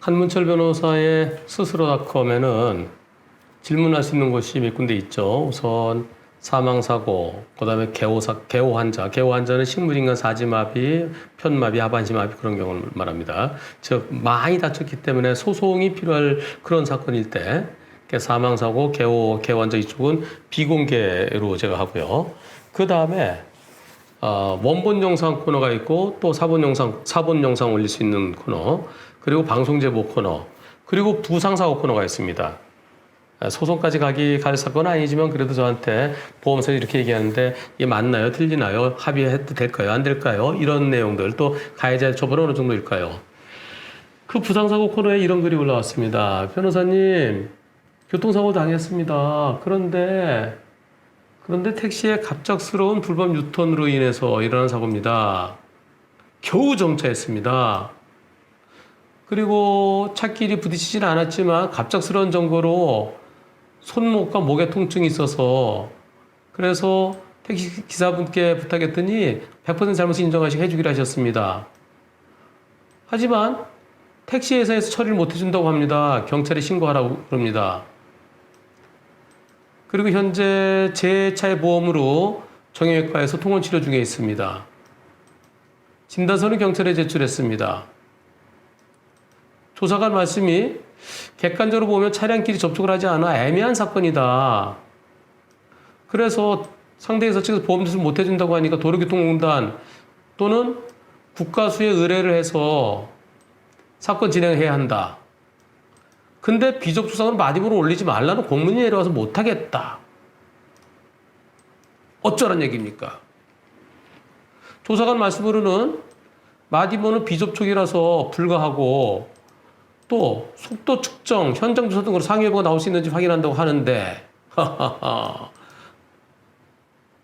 한문철 변호사의 스스로닷컴에는 질문할 수 있는 곳이 몇 군데 있죠. 우선 사망사고, 그 다음에 개호 환자. 개호 환자는 식물인간 사지마비, 편마비, 하반신마비 그런 경우를 말합니다. 즉 많이 다쳤기 때문에 소송이 필요할 그런 사건일 때 사망사고, 개호 환자 이쪽은 비공개로 제가 하고요. 그 다음에 원본 영상 코너가 있고 또 사본 영상 올릴 수 있는 코너, 그리고 방송 제보 코너, 그리고 부상사고 코너가 있습니다. 소송까지 갈 사건은 아니지만 그래도 저한테 보험사에서 이렇게 얘기하는데 이게 맞나요? 틀리나요? 합의해도 될까요? 안 될까요? 이런 내용들, 또 가해자의 처벌은 어느 정도일까요? 그 부상사고 코너에 이런 글이 올라왔습니다. 변호사님, 교통사고 당했습니다. 그런데 택시의 갑작스러운 불법 유턴으로 인해서 일어난 사고입니다. 겨우 정차했습니다. 그리고 차끼리 부딪히진 않았지만 갑작스러운 정거로 손목과 목에 통증이 있어서 그래서 택시 기사분께 부탁했더니 100% 잘못을 인정하시고 해주기로 하셨습니다. 하지만 택시 회사에서 처리를 못 해준다고 합니다. 경찰에 신고하라고 그럽니다. 그리고 현재 제 차의 보험으로 정형외과에서 통원 치료 중에 있습니다. 진단서는 경찰에 제출했습니다. 조사관 말씀이 객관적으로 보면 차량끼리 접촉을 하지 않아 애매한 사건이다. 그래서 상대에서 측에서 보험 제출 못 해준다고 하니까 도로교통공단 또는 국가수에 의뢰를 해서 사건 진행해야 한다. 근데 비접촉사고는 마디모로 올리지 말라는 공문이 내려와서 못하겠다. 어쩌란 얘기입니까? 조사관 말씀으로는 마디모는 비접촉이라서 불가하고 또 속도 측정, 현장 조사 등으로 상위 여부가 나올 수 있는지 확인한다고 하는데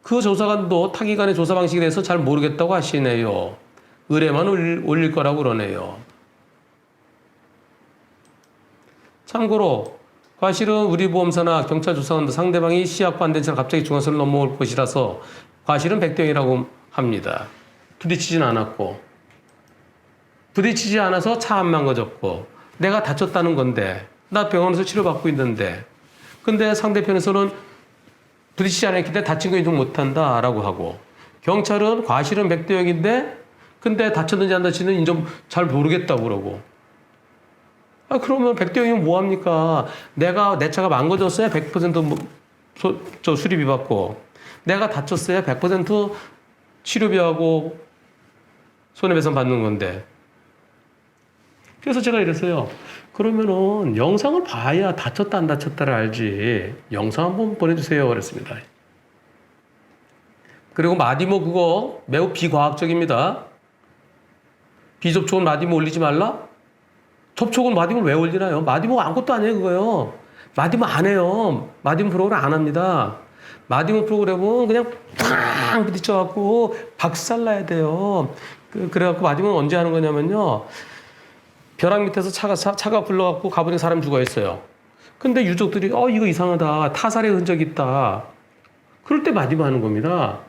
그 조사관도 타기관의 조사 방식에 대해서 잘 모르겠다고 하시네요. 의뢰만 올릴 거라고 그러네요. 참고로 과실은 우리 보험사나 경찰 조사관도 상대방이 시약 반대인 차가 갑자기 중앙선을 넘어올 것이라서 과실은 백대형이라고 합니다. 부딪히진 않았고 부딪히지 않아서 차 안 망가졌고 내가 다쳤다는 건데 나 병원에서 치료받고 있는데 근데 상대편에서는 부딪히지 않았기 때문에 다친 거 인정 못한다 라고 하고 경찰은 과실은 백대형인데 근데 다쳤는지 안 다쳤는지 인정 잘 모르겠다고 그러고 그러면 백대형이면 뭐합니까? 내 차가 망가졌어야 100% 수리비 받고 내가 다쳤어야 100% 치료비하고 손해배상 받는 건데 그래서 제가 이랬어요. 그러면은 영상을 봐야 다쳤다 안 다쳤다를 알지. 영상 한번 보내주세요. 그랬습니다. 그리고 마디모 그거 매우 비과학적입니다. 비접촉은 마디모 올리지 말라? 접촉은 마디모 왜 올리나요? 마디모 아무것도 안 해요, 그거요. 마디모 안 해요. 마디모 프로그램 안 합니다. 마디모 프로그램은 그냥 팡 부딪혀갖고 박살나야 돼요. 그래갖고 마디모는 언제 하는 거냐면요. 벼락 밑에서 차가 굴러갖고 가보니 사람 죽어있어요. 근데 유족들이 이거 이상하다. 타살의 흔적이 있다. 그럴 때 마디모 하는 겁니다.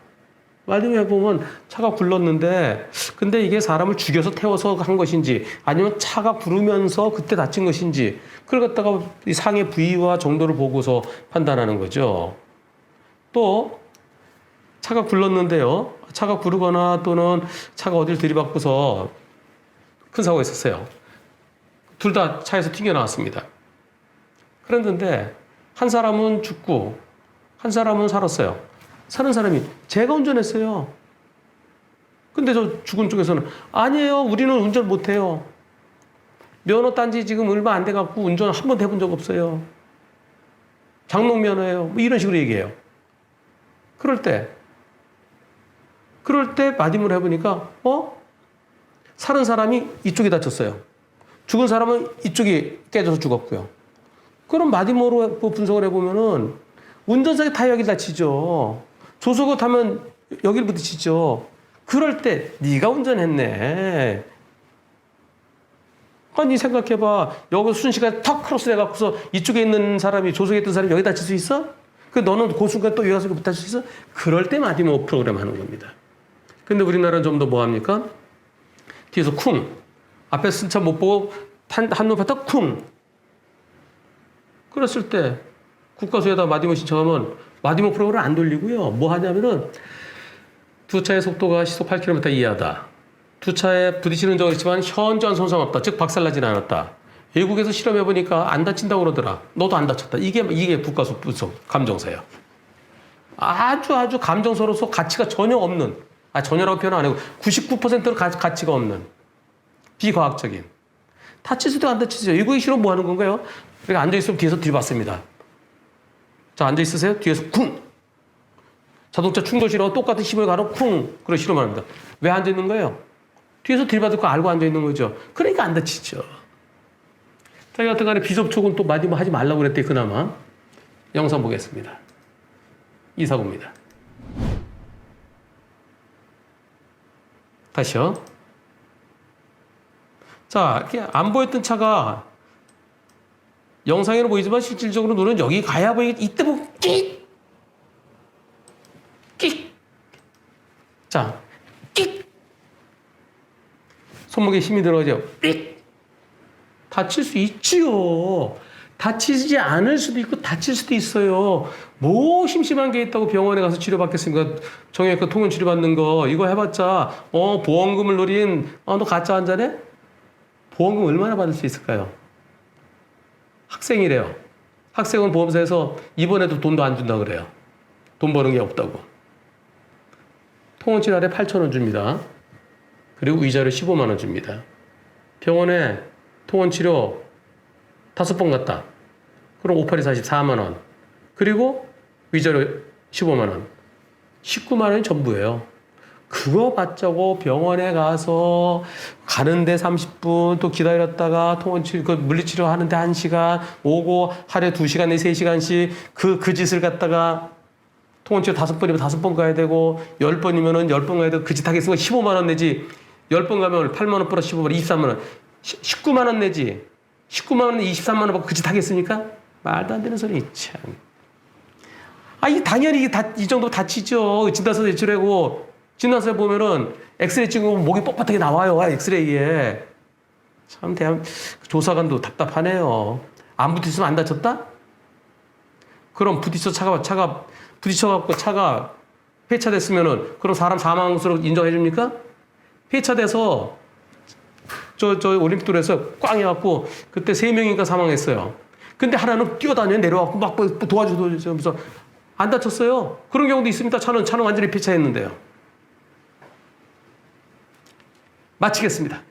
마디모에 보면 차가 굴렀는데 근데 이게 사람을 죽여서 태워서 한 것인지 아니면 차가 구르면서 그때 다친 것인지 그걸 갖다가 이 상의 부위와 정도를 보고서 판단하는 거죠. 또 차가 굴렀는데요. 차가 구르거나 또는 차가 어디를 들이받고서 큰 사고가 있었어요. 둘 다 차에서 튕겨나왔습니다. 그랬는데 한 사람은 죽고 한 사람은 살았어요. 사는 사람이 제가 운전했어요. 근데 저 죽은 쪽에서는 아니에요. 우리는 운전 못해요. 면허 딴지 지금 얼마 안 돼갖고 운전 한 번도 해본 적 없어요. 장롱 면허예요. 뭐 이런 식으로 얘기해요. 그럴 때 마디모를 해보니까 사는 사람이 이쪽이 다쳤어요. 죽은 사람은 이쪽이 깨져서 죽었고요. 그럼 마디모로 분석을 해보면은 운전석에 다 여기 다치죠. 조수석 타면 여기를 부딪히죠. 그럴 때 네가 운전했네. 아니 생각해봐. 여기 순식간에 턱 크로스 해갖고서 이쪽에 있는 사람이 조수석에 있던 사람이 여기 다칠 수 있어? 너는 그 순간 또 여기 가서 못 다칠 수 있어? 그럴 때 마디모 프로그램 하는 겁니다. 근데 우리나라는 좀 더 뭐합니까? 뒤에서 쿵. 앞에 쓴 차 못 보고 한눈 봤다 쿵. 그랬을 때 국가수에다 마디모 신청하면 마디모 프로그램을 안 돌리고요. 뭐 하냐면은 두 차의 속도가 시속 8km 이하다. 두 차에 부딪히는 적은 있지만 현저한 손상 없다. 즉 박살나진 않았다. 외국에서 실험해보니까 안 다친다고 그러더라. 너도 안 다쳤다. 이게 국가수 감정서예요. 아주 감정서로서 가치가 전혀 없는, 전혀라고 표현 안 하고 99%는 가치가 없는 비과학적인. 다칠 수도 안 다치죠. 외국에 실험 뭐 하는 건가요? 그러니까 앉아있으면 뒤에서 들이받습니다. 자, 앉아있으세요. 뒤에서 쿵. 자동차 충돌 실험 똑같은 힘을 가로 쿵. 그런 실험을 합니다. 왜 앉아있는 거예요? 뒤에서 들이받을 거 알고 앉아있는 거죠. 그러니까 안 다치죠. 자, 여하튼 간에 비접촉은 또 마디모 하지 말라고 그랬대, 그나마. 영상 보겠습니다. 이 사고입니다. 다시요. 자, 이렇게 안 보였던 차가 영상에는 보이지만 실질적으로는 여기 가야 보이겠, 이때 보면 끽! 끽! 자, 끽! 손목에 힘이 들어가죠. 삑! 다칠 수 있지요. 다치지 않을 수도 있고 다칠 수도 있어요. 뭐 심심한 게 있다고 병원에 가서 치료받겠습니까? 정형외과 통원 치료받는 거 이거 해봤자 보험금을 노린 너 가짜 환자네? 보험금 얼마나 받을 수 있을까요? 학생이래요. 학생은 보험사에서 입원해도 돈도 안 준다 그래요. 돈 버는 게 없다고. 통원 치료하래 8,000원 줍니다. 그리고 의자를 15만 원 줍니다. 병원에 통원 치료 5번 갔다. 그럼 5, 8이 44만 원. 그리고 위자료 15만 원. 19만 원이 전부예요. 그거 받자고 병원에 가서 가는데 30분 또 기다렸다가 통원치료, 물리치료 하는데 1시간 오고 하루에 2시간 내 3시간씩 그 짓을 갖다가 통원치료 5번이면 5번 가야 되고 10번이면은 10번 가야 되고 그 짓 하겠으면 15만 원 내지 10번 가면 8만 원 플러스 15만 원 23만 원 19만 원 내지 19만 원에 23만 원 받고 그 짓 하겠습니까? 말도 안 되는 소리 참. 당연히 이 정도 다치죠. 진단서 제출하고 진단서에 보면은 엑스레이 찍으면 목이 뻣뻣하게 나와요. 엑스레이에. 참 조사관도 답답하네요. 안 부딪혔으면 안 다쳤다? 그럼 차가 부딪혀갖고 차가 폐차됐으면은 그럼 사람 사망수로 인정해 줍니까? 폐차돼서 저 올림픽도로에서 꽝 해갖고 그때 3명인가 사망했어요. 근데 하나는 뛰어다녀 내려와갖고 막 도와주면서 안 다쳤어요. 그런 경우도 있습니다. 차는 완전히 폐차했는데요. 마치겠습니다.